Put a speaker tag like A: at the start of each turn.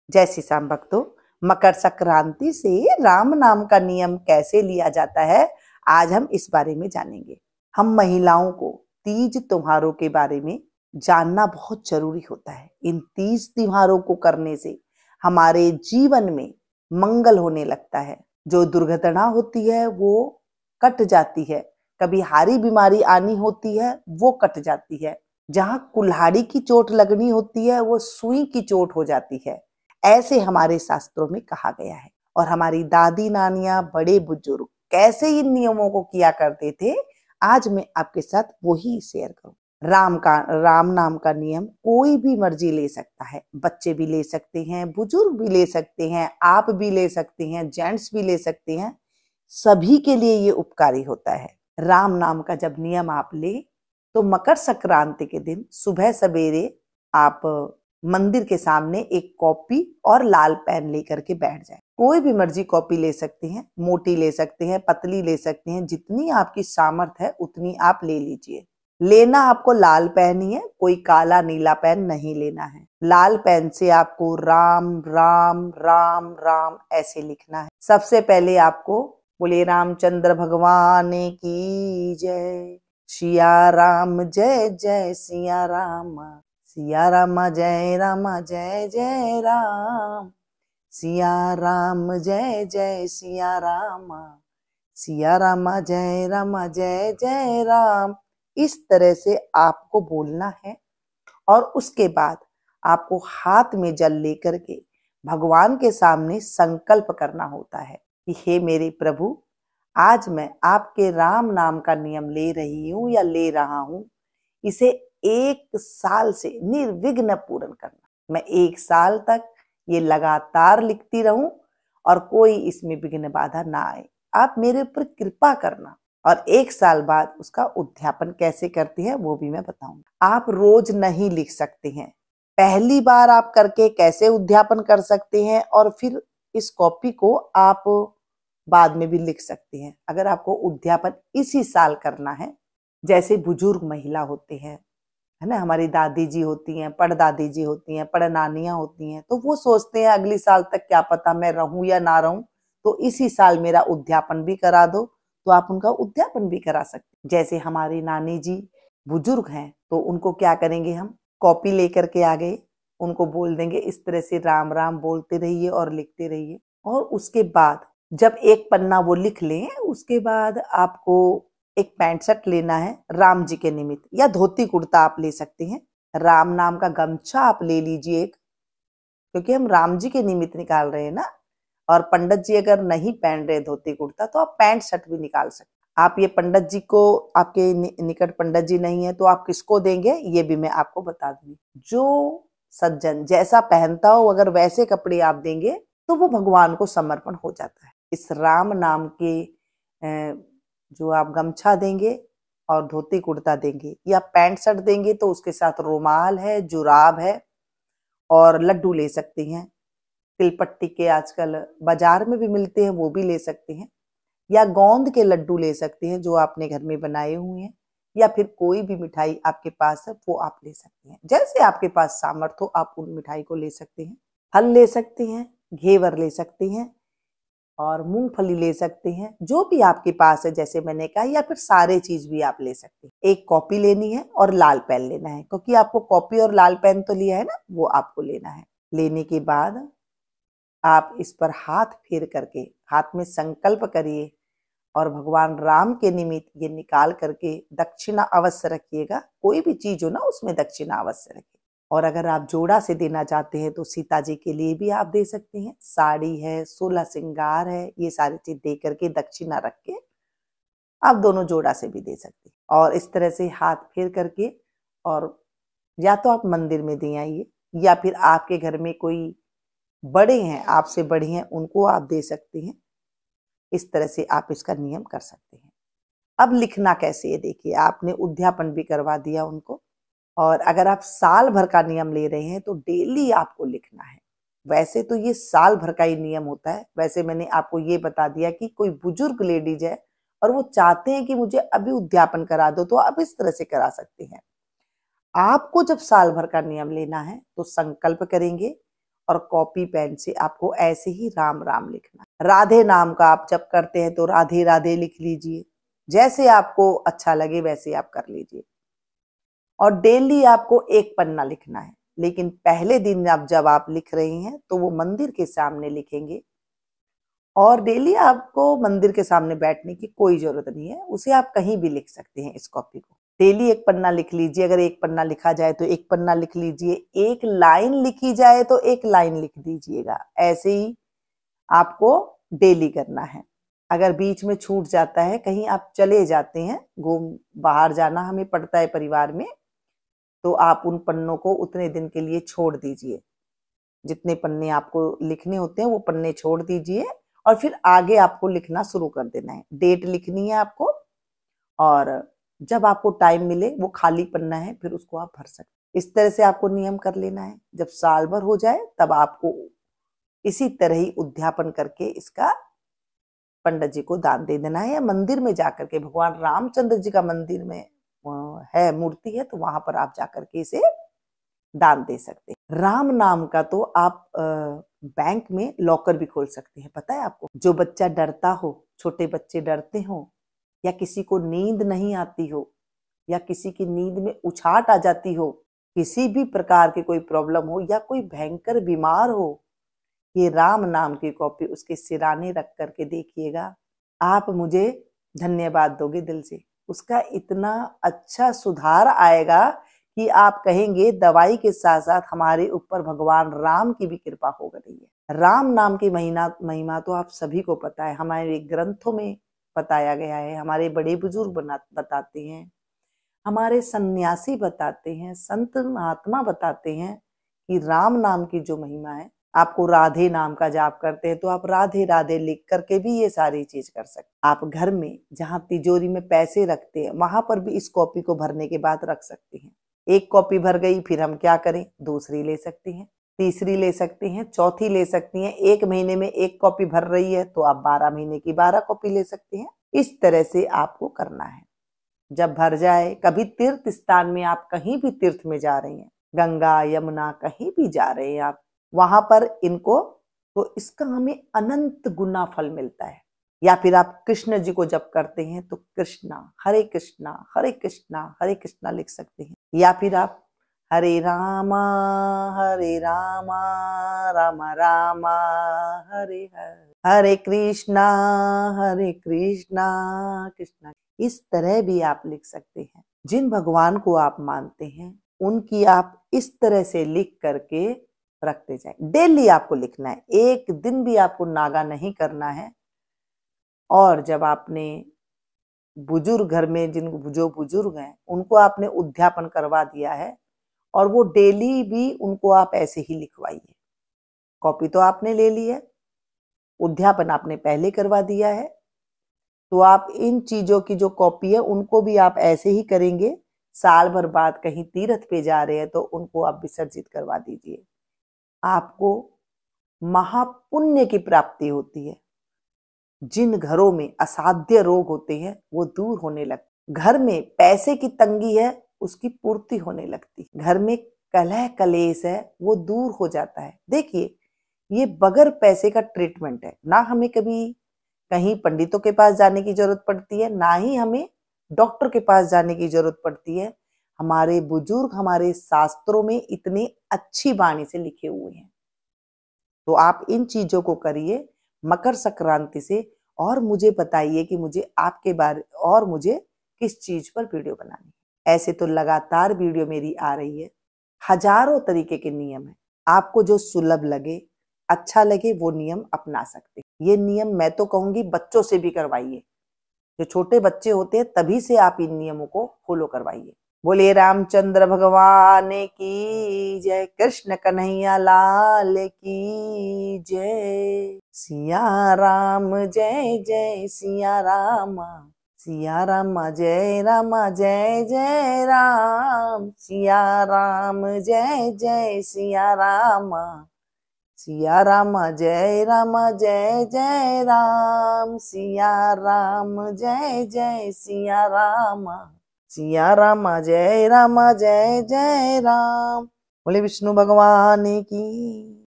A: जय श्री श्याम भक्तों, मकर संक्रांति से राम नाम का नियम कैसे लिया जाता है, आज हम इस बारे में जानेंगे। हम महिलाओं को तीज त्योहारों के बारे में जानना बहुत जरूरी होता है। इन तीज त्योहारों को करने से हमारे जीवन में मंगल होने लगता है। जो दुर्घटना होती है वो कट जाती है, कभी हारी बीमारी आनी होती है वो कट जाती है, जहां कुल्हाड़ी की चोट लगनी होती है वो सुई की चोट हो जाती है। ऐसे हमारे शास्त्रों में कहा गया है। और हमारी दादी नानियां, बड़े बुजुर्ग कैसे इन नियमों को किया करते थे, आज मैं आपके साथ वही शेयर करूं। राम नाम का नियम कोई भी मर्जी ले सकता है। बच्चे भी ले सकते हैं, बुजुर्ग भी ले सकते हैं, आप भी ले सकते हैं, जेंट्स भी ले सकते हैं। सभी के लिए ये उपकारी होता है। राम नाम का जब नियम आप ले तो मकर संक्रांति के दिन सुबह सवेरे आप मंदिर के सामने एक कॉपी और लाल पेन लेकर के बैठ जाए। कोई भी मर्जी कॉपी ले सकते हैं, मोटी ले सकते हैं, पतली ले सकते हैं, जितनी आपकी सामर्थ है उतनी आप ले लीजिए। लेना आपको लाल पेन ही है, कोई काला नीला पेन नहीं लेना है। लाल पेन से आपको राम राम राम राम ऐसे लिखना है। सबसे पहले आपको बोले रामचंद्र भगवान की जय, सिया राम जय जय सिया राम, सिया राम जय जय राम, सिया राम जय जय सिया राम, सिया राम जय जय राम। इस तरह से आपको बोलना है। और उसके बाद आपको हाथ में जल लेकर के भगवान के सामने संकल्प करना होता है कि हे मेरे प्रभु, आज मैं आपके राम नाम का नियम ले रही हूं या ले रहा हूं, इसे 1 साल से निर्विघ्न पूर्ण करना। मैं 1 साल तक ये लगातार लिखती रहूं और कोई इसमें विघ्न बाधा ना आए। आप मेरे ऊपर कृपा करना। और 1 साल बाद उसका उद्यापन कैसे करती है वो भी मैं बताऊंगा। आप रोज नहीं लिख सकते हैं। पहली बार आप करके कैसे उद्यापन कर सकते हैं और फिर इस कॉपी को आप बाद में भी लिख सकते हैं। अगर आपको उद्यापन इसी साल करना है, जैसे बुजुर्ग महिला होते हैं, है ना, हमारी दादी जी होती हैं, पड़दादी जी होती हैं, पड़नानियां होती हैं, तो वो सोचते हैं अगली साल तक क्या पता मैं रहूं या ना रहूं, तो इसी साल मेरा उद्यापन भी करा दो, तो आप उनका उद्यापन भी करा सकते हैं। जैसे हमारी नानी जी बुजुर्ग हैं तो उनको क्या करेंगे, हम कॉपी लेकर के आ गए, उनको बोल देंगे इस तरह से राम राम बोलते रहिए और लिखते रहिए। और उसके बाद जब एक पन्ना वो लिख लें, उसके बाद आपको एक पैंट शर्ट लेना है राम जी के निमित्त, या धोती कुर्ता आप ले सकते हैं। राम नाम का गमछा आप ले लीजिए एक, क्योंकि हम राम जी के निमित्त निकाल रहे हैं ना। और पंडित जी अगर नहीं पहन रहे धोती कुर्ता तो आप पैंट शर्ट भी निकाल सकते। आप ये पंडित जी को, आपके निकट पंडित जी नहीं है तो आप किसको देंगे ये भी मैं आपको बता दूंगी। जो सज्जन जैसा पहनता हो अगर वैसे कपड़े आप देंगे तो वो भगवान को समर्पण हो जाता है। इस राम नाम के जो आप गमछा देंगे और धोती कुर्ता देंगे या पैंट शर्ट देंगे तो उसके साथ रुमाल है, जुराब है और लड्डू ले सकते हैं। तिलपट्टी के आजकल बाजार में भी मिलते हैं, वो भी ले सकते हैं, या गोंद के लड्डू ले सकते हैं जो आपने घर में बनाए हुए हैं, या फिर कोई भी मिठाई आपके पास है वो आप ले सकते हैं। जैसे आपके पास सामर्थ्य हो आप उन मिठाई को ले सकते हैं। फल ले सकते हैं, घेवर ले सकते हैं और मूंगफली ले सकते हैं, जो भी आपके पास है जैसे मैंने कहा, या फिर सारे चीज भी आप ले सकते हैं। एक कॉपी लेनी है और लाल पेन लेना है, क्योंकि आपको कॉपी और लाल पेन तो लिया है ना, वो आपको लेना है। लेने के बाद आप इस पर हाथ फेर करके हाथ में संकल्प करिए और भगवान राम के निमित्त ये निकाल करके दक्षिणा अवश्य रखिएगा। कोई भी चीज हो ना उसमें दक्षिणा अवश्य रखिए। और अगर आप जोड़ा से देना चाहते हैं तो सीता जी के लिए भी आप दे सकते हैं। साड़ी है, 16 श्रृंगार है, ये सारी चीज दे करके दक्षिणा रख के आप दोनों जोड़ा से भी दे सकते हैं। और इस तरह से हाथ फेर करके, और या तो आप मंदिर में दे आइए या फिर आपके घर में कोई बड़े हैं, आपसे बड़े हैं, उनको आप दे सकते हैं। इस तरह से आप इसका नियम कर सकते हैं। अब लिखना कैसे है देखिए, आपने उद्यापन भी करवा दिया उनको। और अगर आप साल भर का नियम ले रहे हैं तो डेली आपको लिखना है। वैसे तो ये साल भर का ही नियम होता है। वैसे मैंने आपको ये बता दिया कि कोई बुजुर्ग लेडीज है और वो चाहते हैं कि मुझे अभी उद्यापन करा दो, तो आप इस तरह से करा सकते हैं। आपको जब साल भर का नियम लेना है तो संकल्प करेंगे और कॉपी पेन से आपको ऐसे ही राम राम लिखना है। राधे नाम का आप जब करते हैं तो राधे राधे लिख लीजिए, जैसे आपको अच्छा लगे वैसे आप कर लीजिए। और डेली आपको एक पन्ना लिखना है, लेकिन पहले दिन जब आप लिख रहे हैं तो वो मंदिर के सामने लिखेंगे। और डेली आपको मंदिर के सामने बैठने की कोई जरूरत नहीं है, उसे आप कहीं भी लिख सकते हैं इस कॉपी को। डेली एक पन्ना लिख लीजिए, अगर एक पन्ना लिखा जाए तो एक पन्ना लिख लीजिए, एक लाइन लिखी जाए तो एक लाइन लिख दीजिएगा। ऐसे ही आपको डेली करना है। अगर बीच में छूट जाता है, कहीं आप चले जाते हैं, बाहर जाना हमें पड़ता है परिवार में, तो आप उन पन्नों को उतने दिन के लिए छोड़ दीजिए। जितने पन्ने आपको लिखने होते हैं वो पन्ने छोड़ दीजिए और फिर आगे आपको लिखना शुरू कर देना है। डेट लिखनी है आपको, और जब आपको टाइम मिले वो खाली पन्ना है फिर उसको आप भर सकते। इस तरह से आपको नियम कर लेना है। जब साल भर हो जाए तब आपको इसी तरह ही उद्यापन करके इसका पंडित जी को दान दे देना है, या मंदिर में जाकर के, भगवान रामचंद्र जी का मंदिर में है मूर्ति है तो वहां पर आप जाकर के इसे दान दे सकते हैं। राम नाम का तो आप बैंक में लॉकर भी खोल सकते हैं। पता है आपको, जो बच्चा डरता हो, छोटे बच्चे डरते हो, या किसी को नींद नहीं आती हो, या किसी की नींद में उछाट आ जाती हो, किसी भी प्रकार की कोई प्रॉब्लम हो, या कोई भयंकर बीमार हो, ये राम नाम की कॉपी उसके सिराने रख करके देखिएगा, आप मुझे धन्यवाद दोगे दिल से। उसका इतना अच्छा सुधार आएगा कि आप कहेंगे दवाई के साथ साथ हमारे ऊपर भगवान राम की भी कृपा हो गई है। राम नाम की महिमा तो आप सभी को पता है, हमारे ग्रंथों में बताया गया है, हमारे बड़े बुजुर्ग बताते हैं, हमारे सन्यासी बताते हैं, संत महात्मा बताते हैं कि राम नाम की जो महिमा है। आपको राधे नाम का जाप करते हैं तो आप राधे राधे लिख करके भी ये सारी चीज कर सकते। आप घर में जहाँ तिजोरी में पैसे रखते हैं वहां पर भी इस कॉपी को भरने के बाद रख सकते हैं। एक कॉपी भर गई, फिर हम क्या करें, दूसरी ले सकते हैं, तीसरी ले सकते हैं, चौथी ले सकती हैं। एक महीने में एक कॉपी भर रही है तो आप 12 महीने की 12 कॉपी ले सकते हैं। इस तरह से आपको करना है। जब भर जाए, कभी तीर्थ स्थान में आप कहीं भी तीर्थ में जा रहे हैं, गंगा यमुना कहीं भी जा रहे हैं आप, वहां पर इनको, तो इसका हमें अनंत गुना फल मिलता है। या फिर आप कृष्ण जी को जप करते हैं तो कृष्णा हरे कृष्णा हरे कृष्णा हरे कृष्णा लिख सकते हैं। या फिर आप हरे रामा राम रामा हरे हरे, हरे कृष्णा कृष्णा इस तरह भी आप लिख सकते हैं। जिन भगवान को आप मानते हैं उनकी आप इस तरह से लिख करके रखते जाएं। डेली आपको लिखना है, एक दिन भी आपको नागा नहीं करना है। और जब आपने बुजुर्ग घर में जो बुजुर्ग हैं उनको आपने उद्यापन करवा दिया है, और वो डेली भी उनको आप ऐसे ही लिखवाइए। कॉपी तो आपने ले ली है, उद्यापन आपने पहले करवा दिया है, तो आप इन चीजों की जो कॉपी है उनको भी आप ऐसे ही करेंगे। साल भर बाद कहीं तीर्थ पे जा रहे हैं तो उनको आप विसर्जित करवा दीजिए। आपको महापुण्य की प्राप्ति होती है। जिन घरों में असाध्य रोग होते हैं वो दूर होने लगते, घर में पैसे की तंगी है उसकी पूर्ति होने लगती, घर में कलह कलेश है वो दूर हो जाता है। देखिए, ये बगैर पैसे का ट्रीटमेंट है। ना हमें कभी कहीं पंडितों के पास जाने की जरूरत पड़ती है, ना ही हमें डॉक्टर के पास जाने की जरूरत पड़ती है। हमारे बुजुर्ग हमारे शास्त्रों में इतनी अच्छी वाणी से लिखे हुए हैं। तो आप इन चीजों को करिए मकर संक्रांति से, और मुझे बताइए कि मुझे आपके बारे और मुझे किस चीज पर वीडियो बनानी है। ऐसे तो लगातार वीडियो मेरी आ रही है, हजारों तरीके के नियम है। आपको जो सुलभ लगे, अच्छा लगे, वो नियम अपना सकते। ये नियम मैं तो कहूंगी बच्चों से भी करवाइए। जो छोटे बच्चे होते हैं तभी से आप इन नियमों को फॉलो करवाइए। बोले रामचंद्र भगवान की जय, कृष्ण कन्हैया लाल की जय, सिया राम जय जय सिया राम, सिया राम जय जय राम, सिया राम जय जय सिया राम, सिया राम जय जय राम, सिया राम जय जय सिया राम, सिया राम जय जय राम। बोले विष्णु भगवान की।